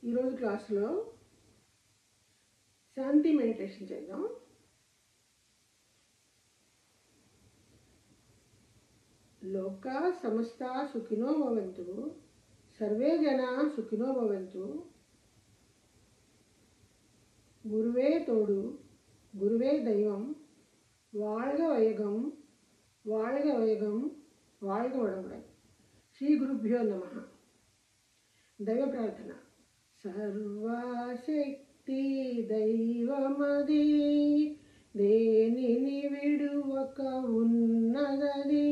ఈరోజు క్లాస్లో శాంతి మెడిటేషన్ చేద్దాం. లోకా సమస్తా సుఖినో భవంతు, సర్వే జనా సుఖినో భవంతు. గురువే తోడు, గురువే దైవం, வாழ்க வையகம், வாழ்க வையகம், வாழ்க வளமுடன். శ్రీ గురుభ్యో నమః. దైవ ప్రార్థన. సర్వశక్తి దైవమది, దేనిని విడువక ఉన్నదది,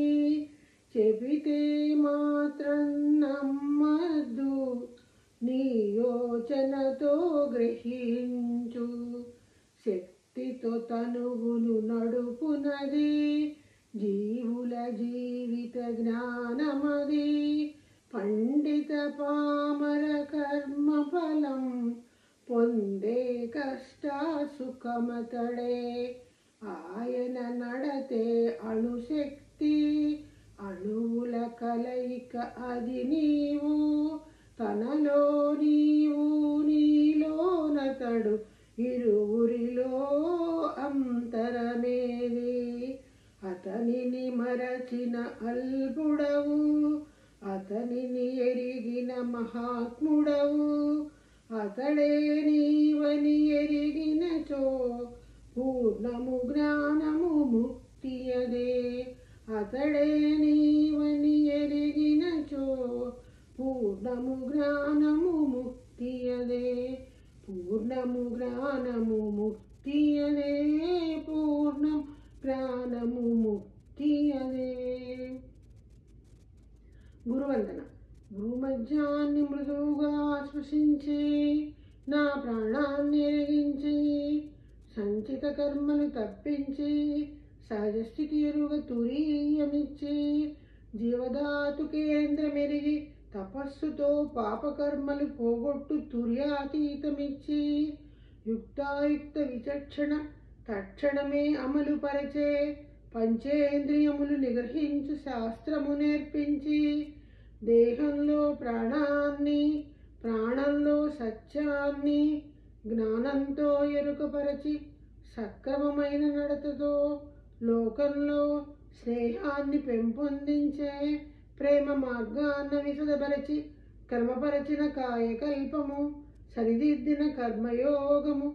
చెబితే మాత్రం నమ్మద్దు, నీ యోచనతో గ్రహించు. శక్తితో తనువును నడుపునది, జీవుల జీవిత జ్ఞానమది. పండిత పామర కర్మ ఫలం పొందే కష్ట సుఖమతడే. ఆయన నడతే అణుశక్తి, అణువుల కలయిక అది నీవు. తనలో నీవు, నీలోనతడు, ఇరువురిలో అంతరమేది. అతనిని మరచిన అల్పుడవు, అతనిని ఎరిగిన మహాత్ముడవు. అతడే నీవని ఎరిగినచో, పూర్ణము జ్ఞానము ముక్తియదే. అతడే నీవని ఎరిగినచో, పూర్ణము జ్ఞానము ముక్తియదే. పూర్ణము జ్ఞానము ముక్తియదే, పూర్ణం జ్ఞానము ముక్తియదే. గురువందన. భూమధ్యాన్ని మృదువుగా స్పృశించి, నా ప్రాణాన్ని ఎరిగించి, సంచిత కర్మను తప్పించి, సహజ స్థితి ఎరుగ తురీయమిచ్చి, జీవధాతు కేంద్రమెరిగి, తపస్సుతో పాపకర్మలు పోగొట్టు తుర్యాతీతమిచ్చి, యుక్తాయుక్త విచక్షణ తక్షణమే అమలు పరచే, పంచేంద్రియములు నిగ్రహించు శాస్త్రము నేర్పించి, దేహంలో ప్రాణాన్ని, ప్రాణంలో సత్యాన్ని జ్ఞానంతో ఎరుకపరచి, సక్రమమైన నడతతో లోకంలో స్నేహాన్ని పెంపొందించే ప్రేమ మార్గాన్న విశదపరచి, కర్మపరచిన కాయకల్పము, సరిదిద్దిన కర్మయోగము,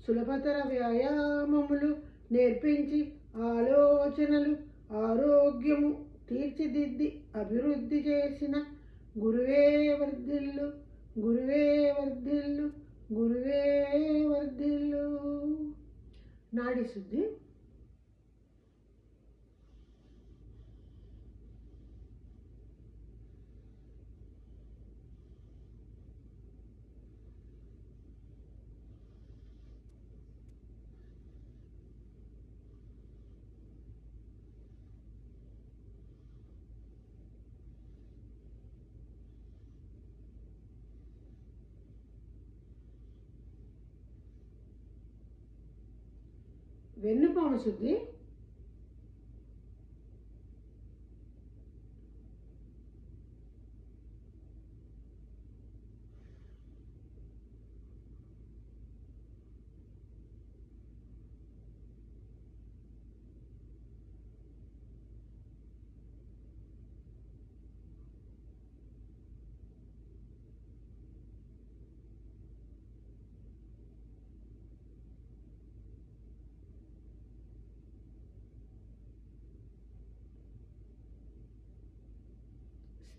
సులభతర వ్యాయామములు నేర్పించి, ఆలోచనలు ఆరోగ్యము తీర్చిదిద్ది అభివృద్ధి చేసిన గురువే వర్ధిల్లు, గురువే వర్ధిల్లు, గురువే వర్ధిల్లు. నాడి శుద్ధి. వెన్నుపాము శుద్ధి.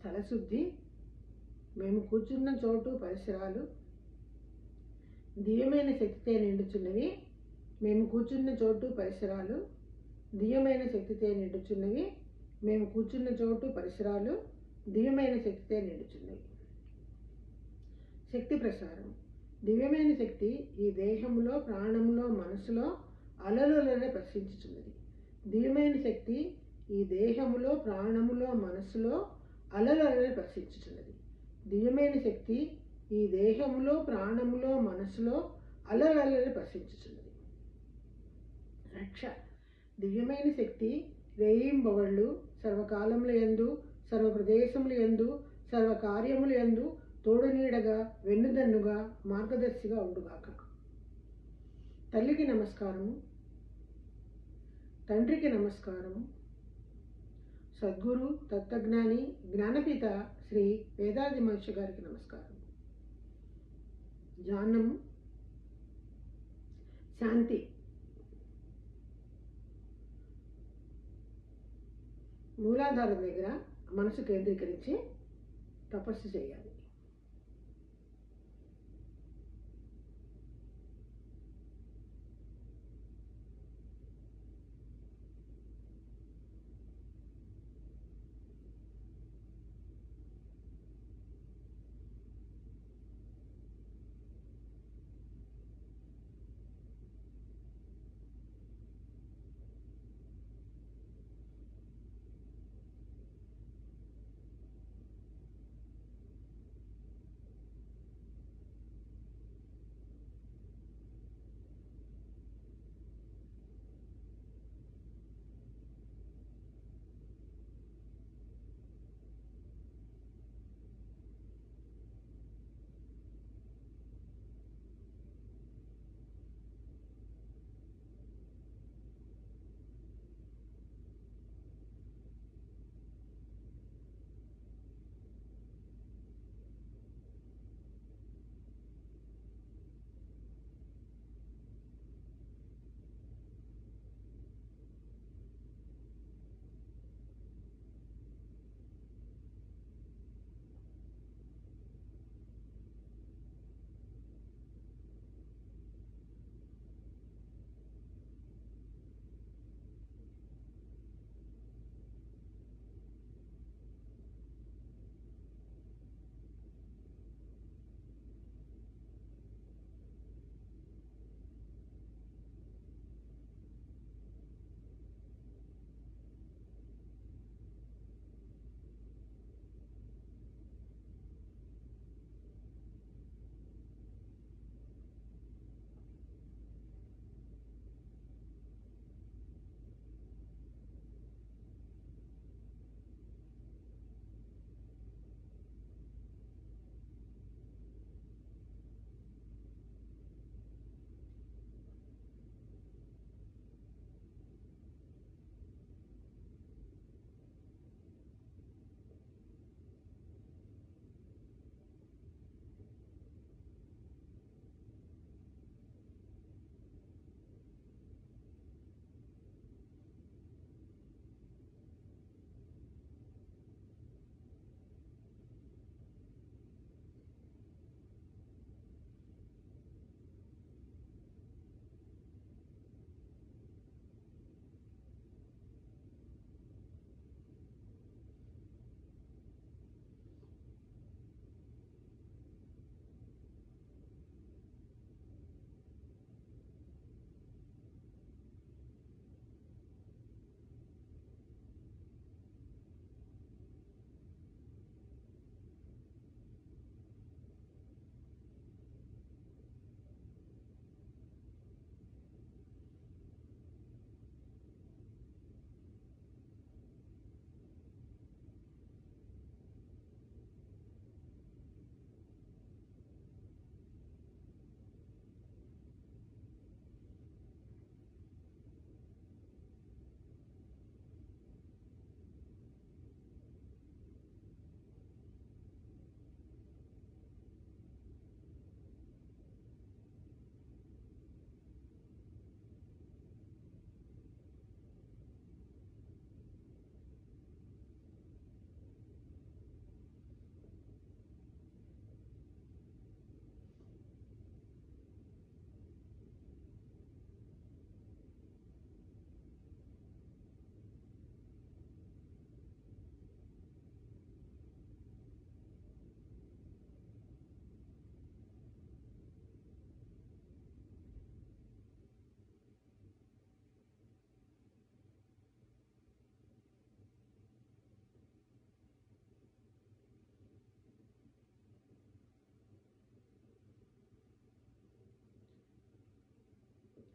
స్థలశుద్ధి. మేము కూర్చున్న చోటు పరిసరాలు దివ్యమైన శక్తితో నిండుచున్నవి. మేము కూర్చున్న చోటు పరిసరాలు దివ్యమైన శక్తితో నిండుచున్నవి. మేము కూర్చున్న చోటు పరిసరాలు దివ్యమైన శక్తితో నిండుచున్నవి. శక్తి ప్రసారం. దివ్యమైన శక్తి ఈ దేహంలో, ప్రాణంలో, మనసులో అలలలనే ప్రసరించుచున్నది. దివ్యమైన శక్తి ఈ దేహములో, ప్రాణములో, మనసులో అలలలనే ప్రసరించుచున్నది. దివ్యమైన శక్తి ఈ దేహములో, ప్రాణములో, మనసులో అలలలనే ప్రసరించుచున్నది. రక్ష. దివ్యమైన శక్తి రేయింబవళ్ళు సర్వకాలముల యందు, సర్వ ప్రదేశముల యందు, సర్వ కార్యముల యందు తోడు నీడగా వెన్నుదన్నుగా వెన్నుగా మార్గదర్శిగా ఉండుగాక. తల్లికి నమస్కారము, తండ్రికి నమస్కారము, సద్గురు తత్వజ్ఞాని జ్ఞానపిత శ్రీ వేదాద్రి మహర్షి గారికి నమస్కారం. ధ్యానము, శాంతి. మూలాధారం దగ్గర మనసు కేంద్రీకరించి తపస్సు చేయాలి.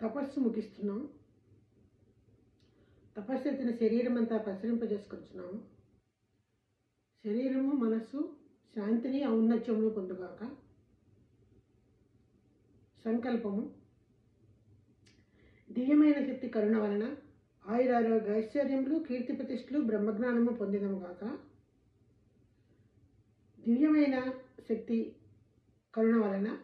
తపస్సు ముగిస్తున్నాం. తపస్సు ఎత్తిన శరీరం అంతా ప్రసరింపజేసుకొచ్చున్నాము. శరీరము మనస్సు శాంతిని ఔన్నత్యమును పొందుగాక. సంకల్పము. దివ్యమైన శక్తి కరుణ వలన ఆయురారోగ్య ఐశ్వర్యములు కీర్తి ప్రతిష్టలు బ్రహ్మజ్ఞానము పొందినము గాక. దివ్యమైన శక్తి కరుణ వలన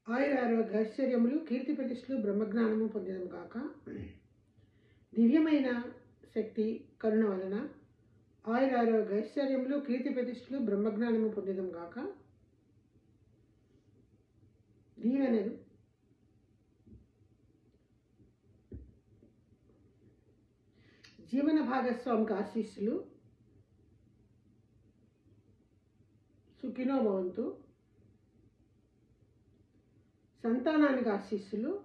ఆయురారోగ్య ఐశ్వర్యములు కీర్తి ప్రతిష్టలు బ్రహ్మజ్ఞానము పొందినము గాక. దివ్యమైన శక్తి కరుణ వలన ఆయురారోగ్య ఐశ్వర్యములు కీర్తి ప్రతిష్టలు బ్రహ్మజ్ఞానము పొందినము గాక. దీవెనలు. జీవన భాగస్వామికి ఆశీస్సులు. సుఖినో భవంతు. సంతానానికి ఆశీస్సులు.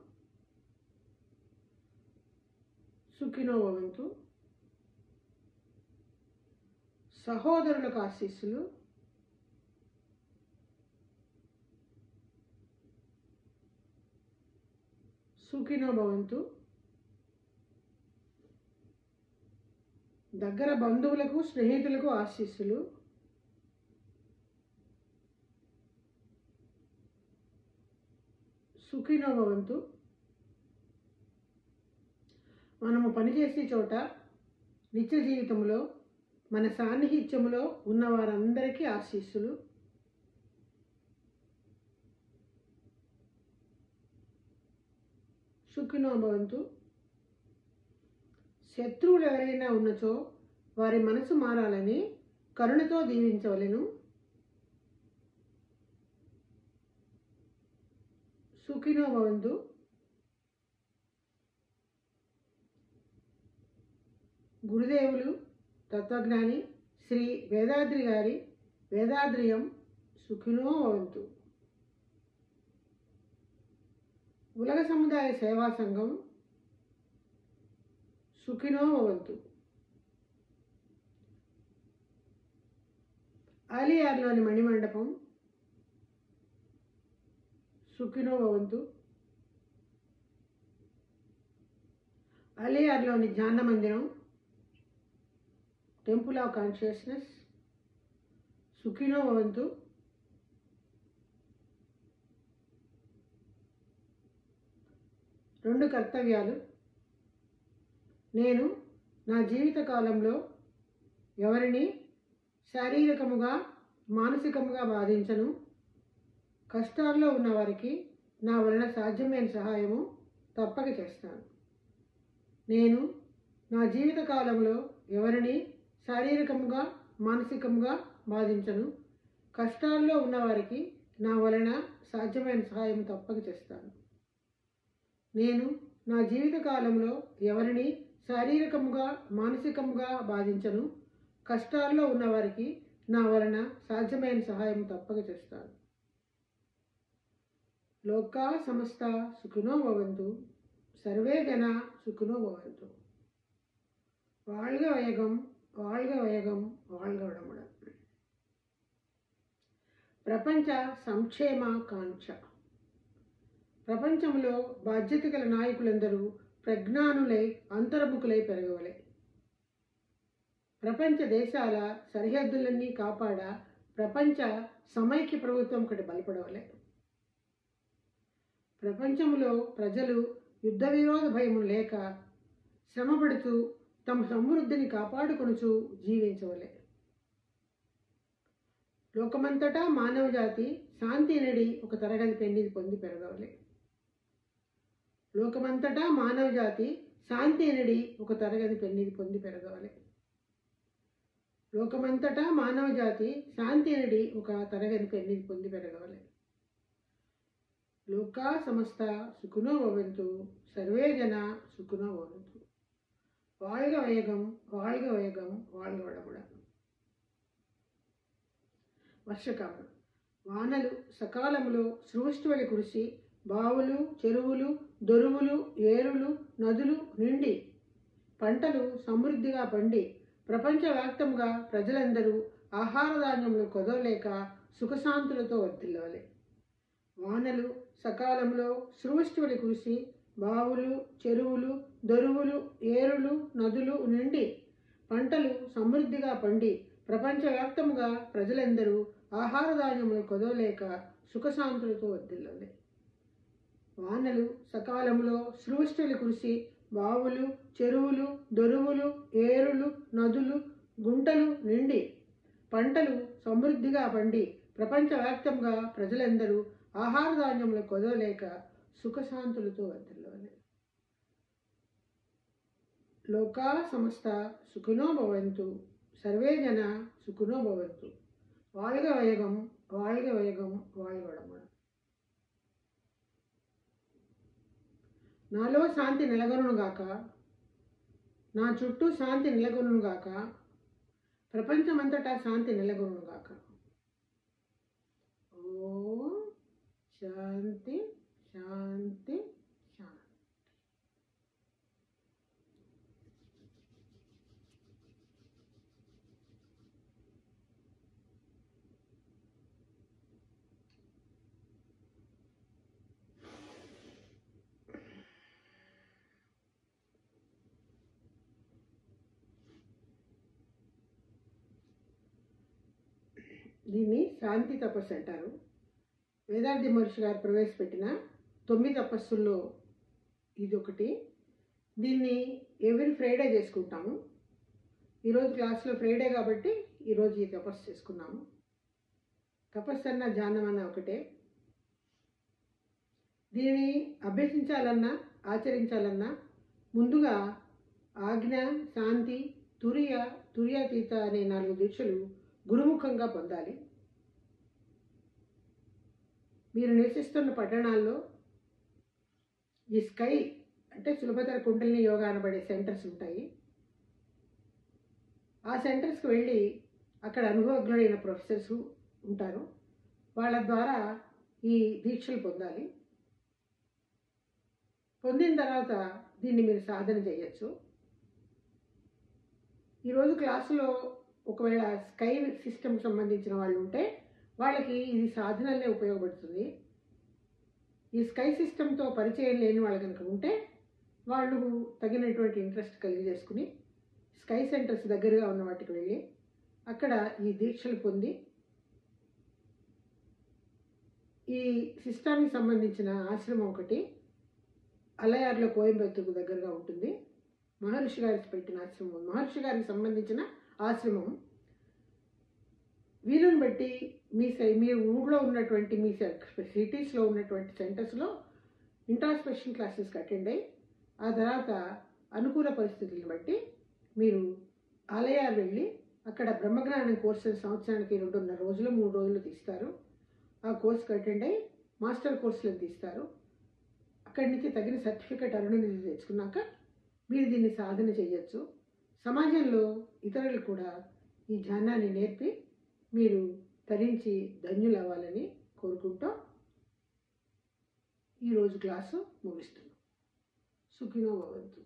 సుఖినో భవంతు. సహోదరులకు ఆశీస్సులు. సుఖినో భవంతు. దగ్గర బంధువులకు స్నేహితులకు ఆశీస్సులు. సుఖినో భవంతు. మనము పనిచేసే చోట నిత్య జీవితంలో మన సాన్నిహిత్యంలో ఉన్న వారందరికీ ఆశీస్సులు. సుఖినో భవంతు. శత్రువులు ఎవరైనా ఉన్నచో వారి మనసు మారాలని కరుణతో దీవించవలెను. సుఖినో భవంతు. గురుదేవులు తత్వజ్ఞాని శ్రీ వేదాద్రి గారి వేదాద్రియం సుఖినో భవంతు. ఉలగ సముదాయ సేవా సంఘం సుఖినో భవంతు. ఆలియార్లోని మణిమండపం సుఖినో భవంతు. ఆలియార్లోని ధ్యాన మందిరం టెంపుల్ ఆఫ్ కాన్షియస్నెస్ సుఖినో భవంతు. రెండు కర్తవ్యాలు. నేను నా జీవిత కాలంలో ఎవరిని శారీరకముగా మానసికముగా బాధించను. కష్టాల్లో ఉన్నవారికి నా వలన సాధ్యమైన సహాయము తప్పక చేస్తాను. నేను నా జీవిత కాలంలో ఎవరిని శారీరకముగా మానసికముగా బాధించను. కష్టాల్లో ఉన్నవారికి నా వలన సాధ్యమైన సహాయం తప్పక చేస్తాను. నేను నా జీవిత కాలంలో ఎవరిని శారీరకముగా మానసికముగా బాధించను. కష్టాల్లో ఉన్నవారికి నా వలన సాధ్యమైన సహాయం తప్పక చేస్తాను. లోకా సమస్త సుఖినో భవంతు. సర్వే జన సుఖినో భవంతు. வாழ்க வையகம், வாழ்க வையகம், வாழ்க வளமுடன். ప్రపంచ సంక్షేమ కాంక్ష. ప్రపంచంలో బాధ్యత గల నాయకులందరూ ప్రజ్ఞానులై అంతర్ముఖులై పెరగవలే. ప్రపంచ దేశాల సరిహద్దులన్నీ కాపాడ ప్రపంచ సమైక్య ప్రభుత్వం ఒకటి బలపడవలే. ప్రపంచంలో ప్రజలు యుద్ధ విరోధ భయం లేక శ్రమపడుతూ తమ సమృద్ధిని కాపాడుకొనుచు జీవించవలే. లోకమంతటా మానవ జాతి శాంతి నడి ఒక తరగతి పెండి పొంది పెరగవలే. లోకమంతటా మానవ జాతి శాంతి నడి ఒక తరగతి పెండి పొంది పెరగవలే. లోకమంతటా మానవ జాతి శాంతి నడి ఒక తరగతి పెండి పొంది పెరగవలే. లోకా సమస్త సుఖినో భవంతు. సర్వే జన సుఖినో భవంతు. வாழ்க வையகம், வாழ்க வையகம், வாழ்க வளமுடன். వర్షకాలం. వానలు సకాలంలో సృష్టివలి కురిసి బావులు చెరువులు దొరువులు ఏరులు నదులు నిండి పంటలు సమృద్ధిగా పండి ప్రపంచవ్యాప్తంగా ప్రజలందరూ ఆహార ధాన్యములు కొదవలేక సుఖశాంతులతో వర్ధిల్లవలే. వానలు సకాలంలో సృష్టివలి కురిసి బావులు చెరువులు దొరువులు ఏరులు నదులు నిండి పంటలు సమృద్ధిగా పండి ప్రపంచవ్యాప్తంగా ప్రజలందరూ ఆహార ధాన్యములు కొదవలేక సుఖశాంతులతో వర్ధిల్లవలే. వానలు సకాలంలో సృష్టిలు కురిసి బావులు, చెరువులు, దొరువులు, ఏరులు, నదులు, గుంటలు నిండి పంటలు సమృద్ధిగా పండి ప్రపంచవ్యాప్తంగా ప్రజలందరూ ఆహార ధాన్యములు కొదవలేక సుఖశాంతులతో వర్ధిల్లాలి. లోకా సమస్త సుఖినో భవంతు, సర్వే జన సుఖినో భవంతు. வாழ்க வையகம், வாழ்க வையகம், வாழ்க வளமுடன். నాలో శాంతి నెలకొనుగాక, నా చుట్టూ శాంతి నెలకొనుగాక, ప్రపంచమంతటా శాంతి నెలకొనుగాక. ఓం శాంతి శాంతి శాంతి. దీన్ని శాంతి తపస్సు అంటారు. వేదాద్రి మహర్షి గారు ప్రవేశపెట్టిన 9 తపస్సుల్లో ఇది ఒకటి. దీన్ని ఎవ్రీ ఫ్రైడే చేసుకుంటాము. ఈరోజు క్లాస్లో ఫ్రైడే కాబట్టి ఈరోజు ఈ తపస్సు చేసుకున్నాము. తపస్సు అన్న ధ్యానం అన్న ఒకటే. దీనిని అభ్యసించాలన్నా ఆచరించాలన్నా ముందుగా ఆజ్ఞ, శాంతి, తుర్యాతీత అనే 4 దీక్షలు గురుముఖంగా పొందాలి. మీరు నివసిస్తున్న పట్టణాల్లో ఈ స్కై అంటే సులభతర కుండలిని యోగా అనబడే సెంటర్స్ ఉంటాయి. ఆ సెంటర్స్కి వెళ్ళి అక్కడ అనుభవజ్ఞులైన ప్రొఫెసర్స్ ఉంటారు. వాళ్ళ ద్వారా ఈ దీక్షలు పొందాలి. పొందిన తర్వాత దీన్ని మీరు సాధన చేయొచ్చు. ఈరోజు క్లాసులో ఒకవేళ స్కై సిస్టమ్కి సంబంధించిన వాళ్ళు ఉంటే వాళ్ళకి ఇది సాధనలే ఉపయోగపడుతుంది. ఈ స్కై సిస్టంతో పరిచయం లేని వాళ్ళు కనుక ఉంటే వాళ్ళు తగినటువంటి ఇంట్రెస్ట్ కలిగి చేసుకుని స్కై సెంటర్స్ దగ్గరగా ఉన్న వాటికి వెళ్ళి అక్కడ ఈ దీక్షలు పొంది ఈ సిస్టానికి సంబంధించిన ఆశ్రమం ఒకటి అలయార్లో కోయంబత్తూరుకు దగ్గరగా ఉంటుంది. మహర్షి గారికి పెట్టిన ఆశ్రమం, మహర్షి గారికి సంబంధించిన ఆశ్రమం. వీలుని బట్టి మీ ఊళ్ళో ఉన్నటువంటి మీ సిటీస్లో ఉన్నటువంటి సెంటర్స్లో ఇంట్రాస్పెక్షన్ క్లాసెస్కి అటెండ్ అయ్యి ఆ తర్వాత అనుకూల పరిస్థితులను బట్టి మీరు ఆలయాలు వెళ్ళి అక్కడ బ్రహ్మజ్ఞానం కోర్సెస్ సంవత్సరానికి 2.5 రోజులు 3 రోజులు తీస్తారు. ఆ కోర్సుకి అటెండ్ అయ్యి మాస్టర్ కోర్సులను తీస్తారు. అక్కడి నుంచి తగిన సర్టిఫికేట్ అరుణనిధి తెచ్చుకున్నాక మీరు దీన్ని సాధన చేయొచ్చు. సమాజంలో ఇతరులు కూడా ఈ ధ్యానాన్ని నేర్పి మీరు తరించి ధన్యులు అవ్వాలని కోరుకుంటూ ఈరోజు క్లాసు ముగిస్తున్నాం. సుఖినో భవంతు.